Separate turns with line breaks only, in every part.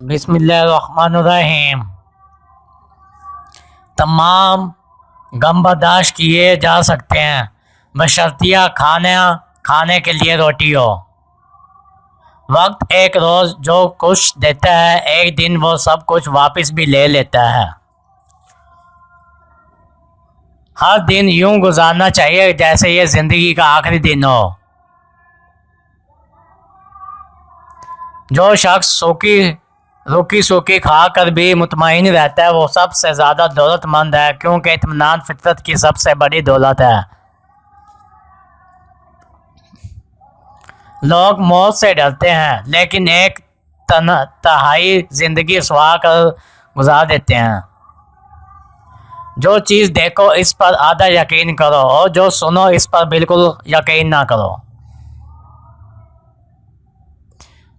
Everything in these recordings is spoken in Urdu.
بسم اللہ الرحمن الرحیم۔ تمام غم برداشت کیے جا سکتے ہیں بشرطیہ کھانے کے لیے روٹی ہو۔ وقت ایک روز جو کچھ دیتا ہے ایک دن وہ سب کچھ واپس بھی لے لیتا ہے۔ ہر دن یوں گزارنا چاہیے جیسے یہ زندگی کا آخری دن ہو۔ جو شخص روکی سوکی کھا کر بھی مطمئن رہتا ہے وہ سب سے زیادہ دولت مند ہے، کیونکہ اطمینان فطرت کی سب سے بڑی دولت ہے۔ لوگ موت سے ڈرتے ہیں لیکن ایک تہائی زندگی سوا کر گزار دیتے ہیں۔ جو چیز دیکھو اس پر آدھا یقین کرو اور جو سنو اس پر بالکل یقین نہ کرو۔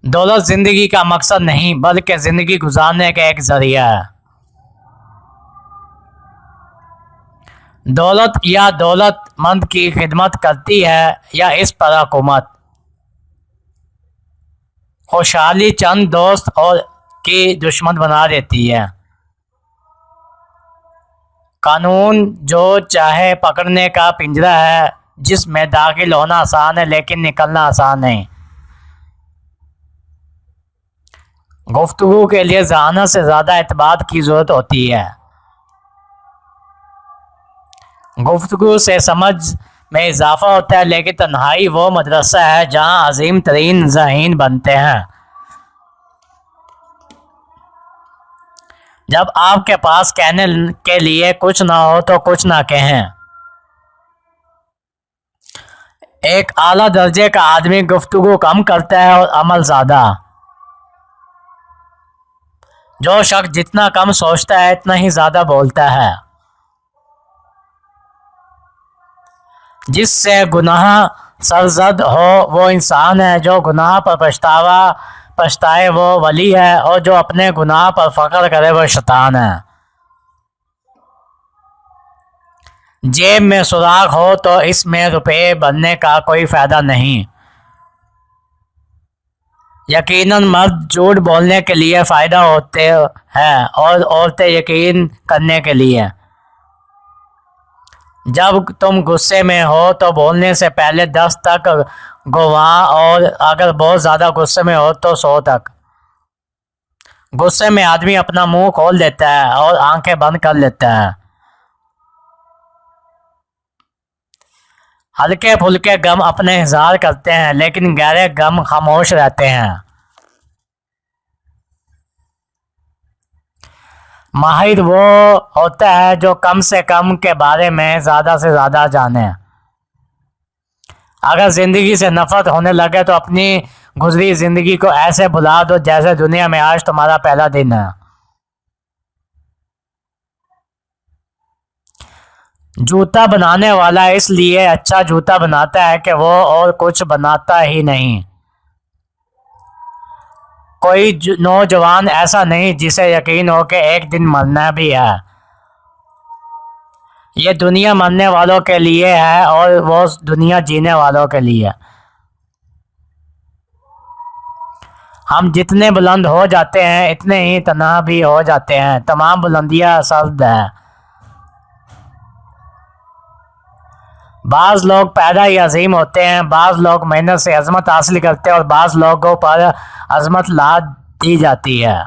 دولت زندگی کا مقصد نہیں بلکہ زندگی گزارنے کا ایک ذریعہ ہے۔ دولت یا دولت مند کی خدمت کرتی ہے یا اس پر حکومت۔ خوشحالی چند دوست اور کی دشمن بنا دیتی ہے۔ قانون جو چاہے پکڑنے کا پنجرہ ہے جس میں داخل ہونا آسان ہے لیکن نکلنا آسان نہیں۔ گفتگو کے لیے ذہانت سے زیادہ اعتماد کی ضرورت ہوتی ہے۔ گفتگو سے سمجھ میں اضافہ ہوتا ہے لیکن تنہائی وہ مدرسہ ہے جہاں عظیم ترین ذہین بنتے ہیں۔ جب آپ کے پاس کہنے کے لیے کچھ نہ ہو تو کچھ نہ کہیں۔ ایک اعلیٰ درجے کا آدمی گفتگو کم کرتا ہے اور عمل زیادہ۔ جو شخص جتنا کم سوچتا ہے اتنا ہی زیادہ بولتا ہے۔ جس سے گناہ سرزد ہو وہ انسان ہے، جو گناہ پر پچھتائے وہ ولی ہے، اور جو اپنے گناہ پر فخر کرے وہ شیطان ہے۔ جیب میں سوراخ ہو تو اس میں روپے بھرنے کا کوئی فائدہ نہیں۔ یقیناً مرد جھوٹ بولنے کے لیے فائدہ ہوتے ہیں اور عورتیں یقین کرنے کے لیے۔ جب تم غصے میں ہو تو بولنے سے پہلے 10 تک گنواں، اور اگر بہت زیادہ غصے میں ہو تو 100 تک۔ غصے میں آدمی اپنا منہ کھول دیتا ہے اور آنکھیں بند کر لیتا ہے۔ ہلکے پھلکے غم اپنے اظہار کرتے ہیں لیکن گہرے غم خاموش رہتے ہیں۔ ماہر وہ ہوتا ہے جو کم سے کم کے بارے میں زیادہ سے زیادہ جانے۔ اگر زندگی سے نفرت ہونے لگے تو اپنی گزری زندگی کو ایسے بھلا دو جیسے دنیا میں آج تمہارا پہلا دن ہے۔ جوتا بنانے والا اس لیے اچھا جوتا بناتا ہے کہ وہ اور کچھ بناتا ہی نہیں۔ کوئی نوجوان ایسا نہیں جسے یقین ہو کہ ایک دن مرنا بھی ہے۔ یہ دنیا مرنے والوں کے لیے ہے اور وہ دنیا جینے والوں کے لیے۔ ہم جتنے بلند ہو جاتے ہیں اتنے ہی تنہا بھی ہو جاتے ہیں۔ تمام بلندیاں سرد ہیں۔ بعض لوگ پیدا ہی عظیم ہوتے ہیں، بعض لوگ محنت سے عظمت حاصل کرتے ہیں اور بعض لوگوں پر عظمت لاد دی جاتی ہے۔